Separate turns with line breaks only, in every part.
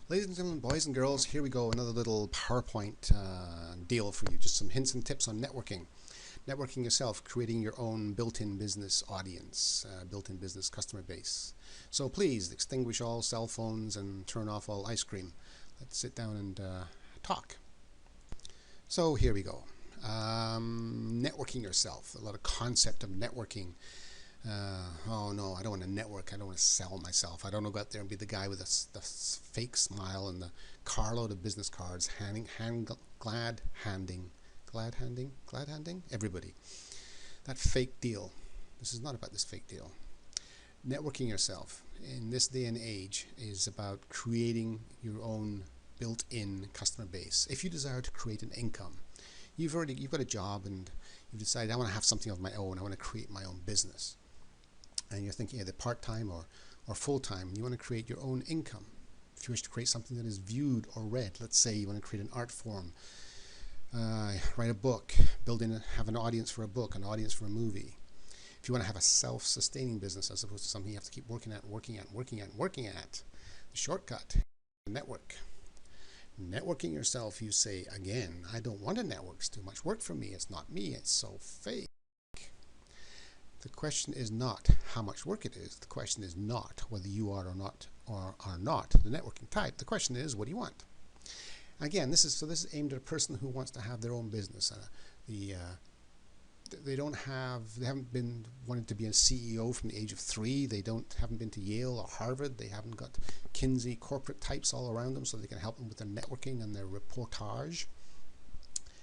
Ladies and gentlemen, boys and girls, here we go. Another little PowerPoint deal for you. Just some hints and tips on networking. Networking yourself, creating your own built-in business audience, built-in business customer base. So please extinguish all cell phones and turn off all ice cream. Let's sit down and talk. So here we go. Networking yourself. A lot of concept of networking. Oh no, I don't want to network. I don't want to sell myself. I don't want to go out there and be the guy with the fake smile and the carload of business cards, glad handing everybody. That fake deal. This is not about this fake deal. Networking yourself in this day and age is about creating your own built-in customer base. If you desire to create an income, you've got a job and you've decided I want to have something of my own. I want to create my own business. And you're thinking either part-time or full-time. You want to create your own income. If you wish to create something that is viewed or read, let's say you want to create an art form, write a book, have an audience for a book, an audience for a movie. If you want to have a self-sustaining business as opposed to something you have to keep working at, the shortcut, network. Networking yourself, you say, again, I don't want to network. It's too much work for me. It's not me. It's so fake. The question is not how much work it is. The question is not whether you are not the networking type. The question is, what do you want? Again, this is aimed at a person who wants to have their own business. They haven't been wanting to be a CEO from the age of 3. They haven't been to Yale or Harvard. They haven't got Kinsey corporate types all around them so they can help them with their networking and their reportage.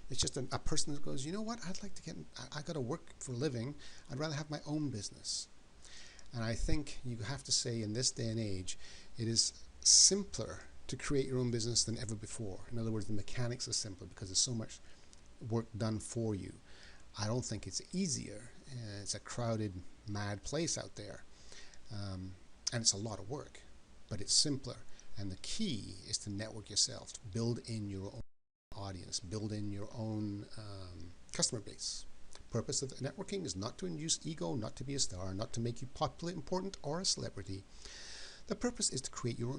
It's just a person who goes, you know what, I got to work for a living. I'd rather have my own business. And I think you have to say in this day and age, it is simpler to create your own business than ever before. In other words, the mechanics are simpler because there's so much work done for you. I don't think it's easier. It's a crowded, mad place out there. And it's a lot of work, but it's simpler. And the key is to network yourself, to build in your own audience, build in your own customer base. The purpose of networking is not to induce ego, not to be a star, not to make you popular, important, or a celebrity. The purpose is to create your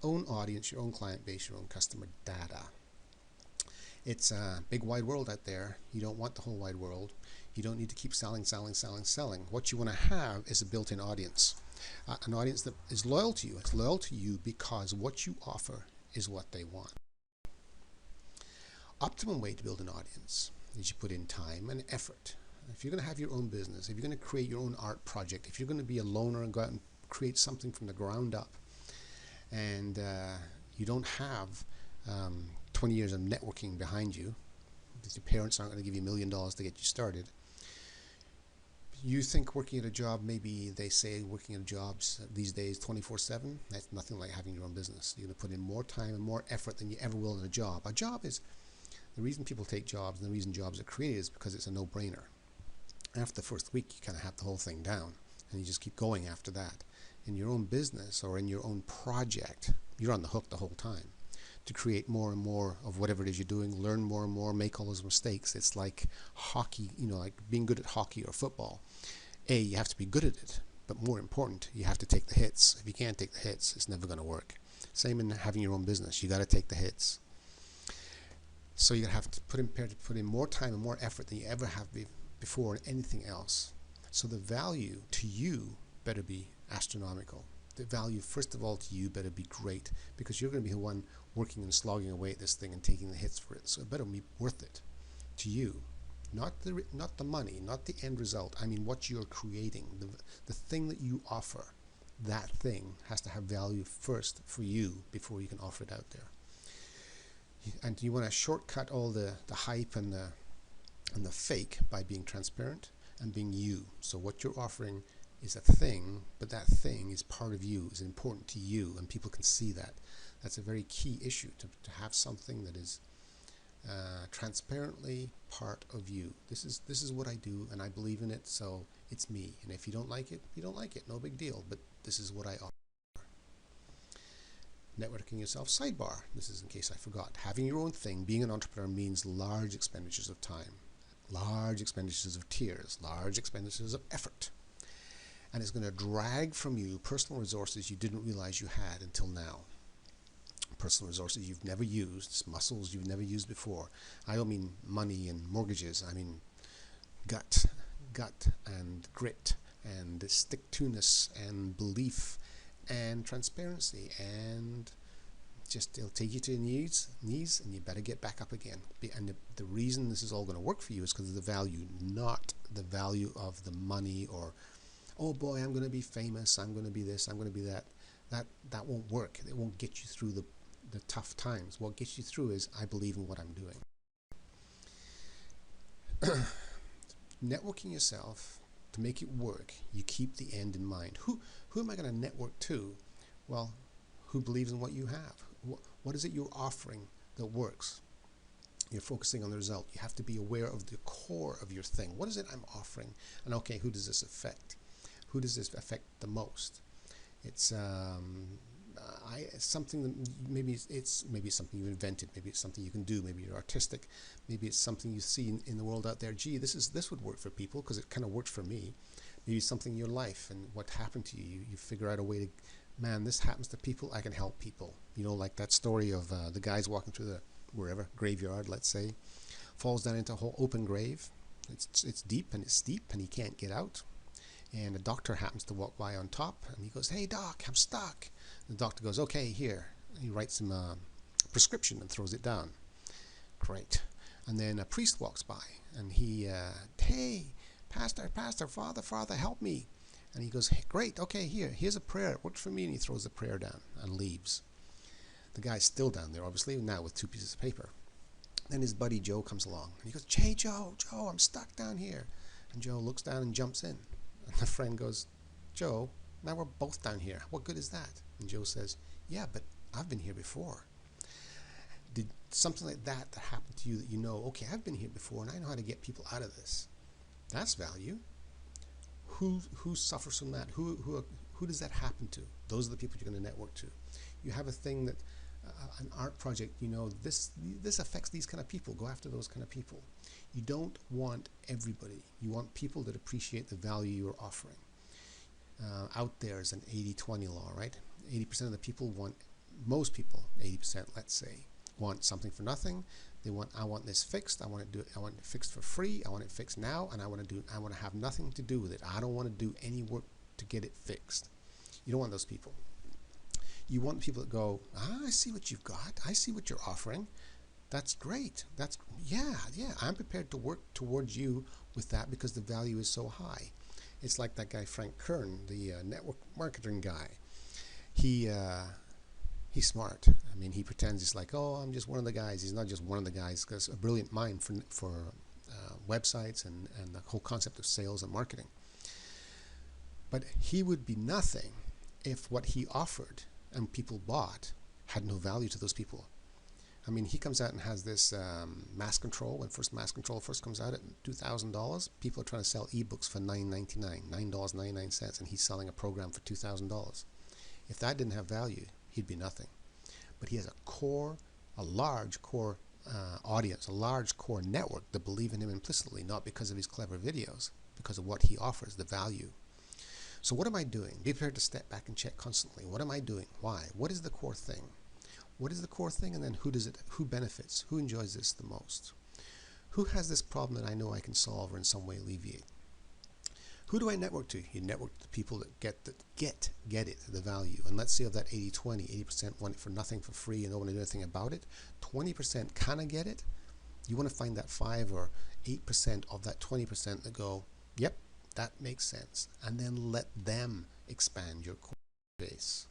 own audience, your own client base, your own customer data. It's a big wide world out there. You don't want the whole wide world. You don't need to keep selling. What you want to have is a built-in audience, an audience that is loyal to you. It's loyal to you because what you offer is what they want. Optimum way to build an audience is you put in time and effort. If you're going to have your own business, if you're going to create your own art project, if you're going to be a loner and go out and create something from the ground up, and you don't have 20 years of networking behind you, because your parents aren't going to give you $1 million to get you started, you think working at a job, maybe they say working at jobs these days 24/7, that's nothing like having your own business. You're going to put in more time and more effort than you ever will in a job. A job is the reason people take jobs and the reason jobs are created is because it's a no-brainer. After the first week, you kind of have the whole thing down, and you just keep going after that. In your own business or in your own project, you're on the hook the whole time to create more and more of whatever it is you're doing, learn more and more, make all those mistakes. It's like hockey, like being good at hockey or football. You have to be good at it, but more important, you have to take the hits. If you can't take the hits, it's never going to work. Same in having your own business. You got to take the hits. So you have to put in more time and more effort than you ever have before in anything else. So the value to you better be astronomical. The value, first of all, to you better be great because you're going to be the one working and slogging away at this thing and taking the hits for it. So it better be worth it to you. Not the money, not the end result. I mean what you're creating, the thing that you offer. That thing has to have value first for you before you can offer it out there. And you want to shortcut all the hype and the fake by being transparent and being you. So what you're offering is a thing, but that thing is part of you, is important to you, and people can see that. That's a very key issue, to have something that is transparently part of you. This is what I do, and I believe in it, so it's me. And if you don't like it, you don't like it. No big deal, but this is what I offer. Networking yourself, sidebar. This is in case I forgot. Having your own thing, being an entrepreneur means large expenditures of time, large expenditures of tears, large expenditures of effort. And it's going to drag from you personal resources you didn't realize you had until now. personal resources you've never used, muscles you've never used before. I don't mean money and mortgages. I mean gut and grit and stick-to-ness and belief and transparency, and just it'll take you to your knees and you better get back up again. And the reason this is all going to work for you is because of the value, not the value of the money or, oh boy, I'm going to be famous, I'm going to be this, I'm going to be that. That won't work. It won't get you through the tough times. What gets you through is, I believe in what I'm doing. Networking yourself, to make it work, you keep the end in mind. Who am I going to network to? Well, who believes in what you have? What is it you're offering that works? You're focusing on the result. You have to be aware of the core of your thing. What is it I'm offering? And okay, who does this affect? Who does this affect the most? It's something that maybe it's something you invented, maybe it's something you can do, maybe you're artistic, maybe it's something you see in the world out there. Gee, this would work for people because it kind of worked for me. Maybe it's something in your life and what happened to you. You figure out a way to, man, this happens to people, I can help people. You know, like that story of the guys walking through the graveyard, let's say, falls down into a whole open grave. It's deep and it's steep and he can't get out. And a doctor happens to walk by on top, and he goes, "Hey doc, I'm stuck." The doctor goes, "Okay, here." And he writes him a prescription and throws it down. Great. And then a priest walks by, and he, "Hey, pastor, father, help me." And he goes, "Hey, great, okay, here's a prayer. It worked for me." And he throws the prayer down and leaves. The guy's still down there, obviously, now with 2 pieces of paper. Then his buddy Joe comes along, and he goes, "Hey, Joe, I'm stuck down here." And Joe looks down and jumps in. And the friend goes, "Joe, now we're both down here. What good is that?" And Joe says, "Yeah, but I've been here before." Did something like that happen to you that you know, okay, I've been here before and I know how to get people out of this? That's value. Who suffers from that? Who does that happen to? Those are the people you're going to network to. You have a thing that, an art project, you know, this affects these kind of people. Go after those kind of people. You don't want everybody. You want people that appreciate the value you're offering. Out there is an 80-20 law, right? 80% of the people want, most people, 80%, let's say, want something for nothing. I want this fixed. I want it fixed for free. I want it fixed now, and I want to have nothing to do with it. I don't want to do any work to get it fixed. You don't want those people. You want people that go, I see what you've got. I see what you're offering. That's great. Yeah, I'm prepared to work towards you with that because the value is so high. It's like that guy Frank Kern, the network marketing guy. He's smart. I mean, he pretends he's like, oh, I'm just one of the guys. He's not just one of the guys. Because a brilliant mind for websites and the whole concept of sales and marketing. But he would be nothing if what he offered and people bought had no value to those people. I mean, he comes out and has this mass control. When mass control first comes out at $2,000, people are trying to sell ebooks for $9.99, $9.99, and he's selling a program for $2,000. If that didn't have value, he'd be nothing. But he has a large core audience, a large core network that believe in him implicitly, not because of his clever videos, because of what he offers, the value. So what am I doing? Be prepared to step back and check constantly. What am I doing? Why? What is the core thing? What is the core thing? And then who benefits? Who enjoys this the most? Who has this problem that I know I can solve or in some way alleviate? Who do I network to? You network to the people that get it, the value. And let's say of that 80-20, 80% want it for nothing, for free, and don't want to do anything about it. 20% kind of get it. You want to find that 5 or 8% of that 20% that go, yep, that makes sense. And then let them expand your core base.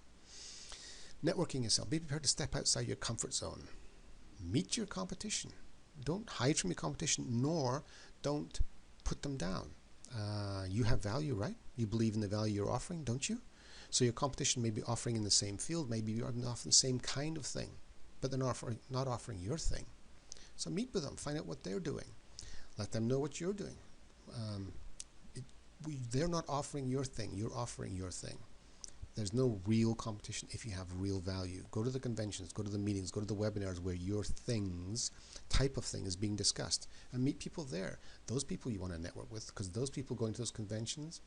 Networking yourself. Be prepared to step outside your comfort zone. Meet your competition. Don't hide from your competition, nor don't put them down. You have value, right? You believe in the value you're offering, don't you? So your competition may be offering in the same field, maybe you're offering the same kind of thing, but they're not offering your thing. So meet with them, find out what they're doing. Let them know what you're doing. They're not offering your thing, you're offering your thing. There's no real competition if you have real value. Go to the conventions, go to the meetings, go to the webinars where your type of thing is being discussed, and meet people there. Those people you want to network with, because those people going to those conventions,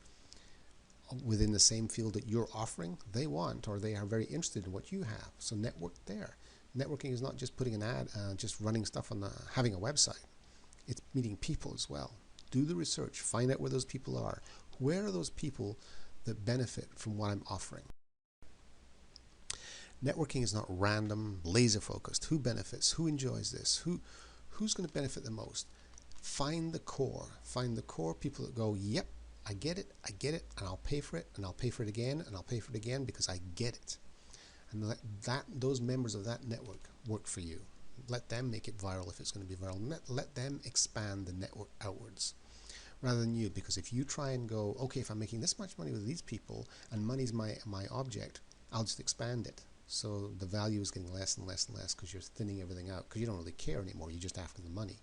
within the same field that you're offering, they want, or they are very interested in what you have. So network there. Networking is not just putting an ad, just running stuff on having a website. It's meeting people as well. Do the research. Find out where those people are. Where are those people that benefit from what I'm offering? Networking is not random, laser focused. Who benefits? Who enjoys this? Who's going to benefit the most? Find the core. Find the core people that go, yep, I get it, and I'll pay for it, and I'll pay for it again, and I'll pay for it again because I get it. And let those members of that network work for you. Let them make it viral if it's going to be viral. Let them expand the network outwards rather than you. Because if you try and go, okay, if I'm making this much money with these people and money's my object, I'll just expand it. So the value is getting less and less and less because you're thinning everything out because you don't really care anymore. You're just after the money.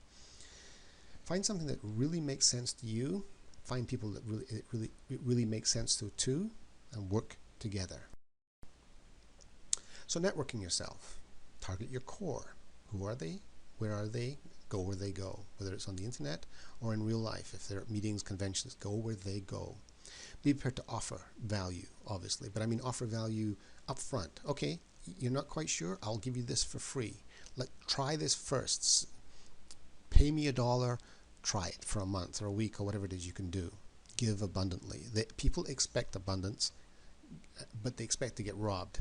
Find something that really makes sense to you. Find people that it really makes sense to too, and work together. So networking yourself. Target your core. Who are they? Where are they? Go where they go. Whether it's on the internet or in real life. If they're at meetings, conventions, go where they go. Be prepared to offer value, obviously. But I mean offer value up front. Okay, you're not quite sure? I'll give you this for free. Try this first. Pay me $1. Try it for a month or a week or whatever it is you can do. Give abundantly. People expect abundance, but they expect to get robbed.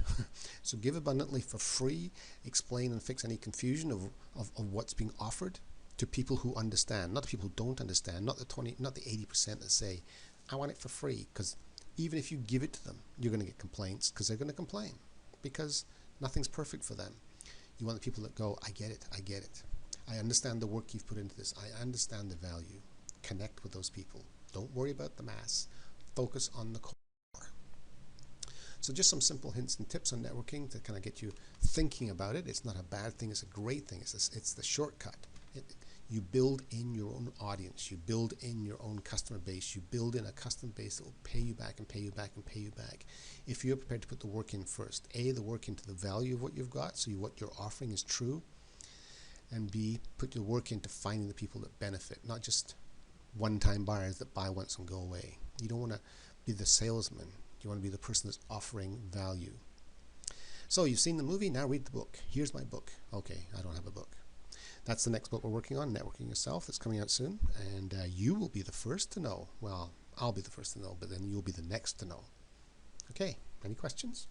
So give abundantly for free. Explain and fix any confusion of what's being offered to people who understand, not the people who don't understand, not the 80% that say, I want it for free. Because even if you give it to them, you're going to get complaints because they're going to complain because nothing's perfect for them. You want the people that go, I get it, I get it. I understand the work you've put into this. I understand the value. Connect with those people. Don't worry about the mass. Focus on the core. So just some simple hints and tips on networking to kind of get you thinking about it. It's not a bad thing. It's a great thing. It's the shortcut. You build in your own audience. You build in your own customer base. You build in a custom base that will pay you back and pay you back and pay you back. If you're prepared to put the work in first. A, the work into the value of what you've got, so what you're offering is true. And B, put your work into finding the people that benefit, not just one-time buyers that buy once and go away. You don't want to be the salesman. You want to be the person that's offering value. So you've seen the movie, now read the book. Here's my book. Okay, I don't have a book. That's the next book we're working on, Networking Yourself. That's coming out soon. And you will be the first to know. Well, I'll be the first to know, but then you'll be the next to know. Okay, any questions?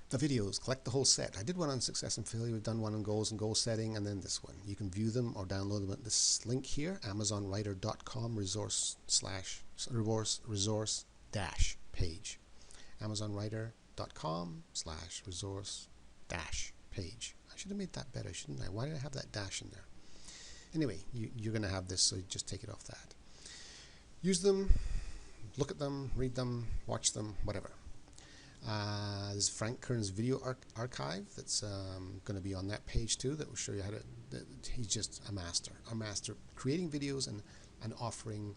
The videos, collect the whole set. I did one on success and failure. We've done one on goals and goal setting, and then this one. You can view them or download them at this link here, amazonwriter.com resource dash page. amazonwriter.com /resource dash page. I should have made that better, shouldn't I? Why did I have that dash in there? Anyway, you're going to have this, so just take it off that. Use them, look at them, read them, watch them, whatever. There's Frank Kern's video archive that's going to be on that page too, that will show you how to, he's just a master creating videos and offering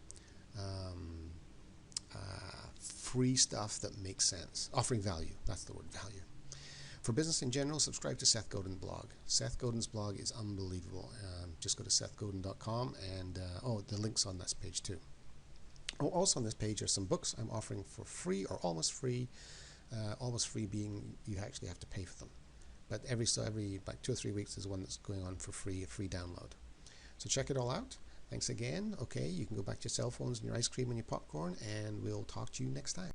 free stuff that makes sense, offering value. That's the word, value. For business in general, subscribe to Seth Godin's blog. Seth Godin's blog is unbelievable. Just go to sethgodin.com and the link's on this page too. Oh, also on this page are some books I'm offering for free or almost free. Almost free being you actually have to pay for them, but every like 2 or 3 weeks is one that's going on for free, a free download. So check it all out. Thanks again. Okay, you can go back to your cell phones and your ice cream and your popcorn, and we'll talk to you next time.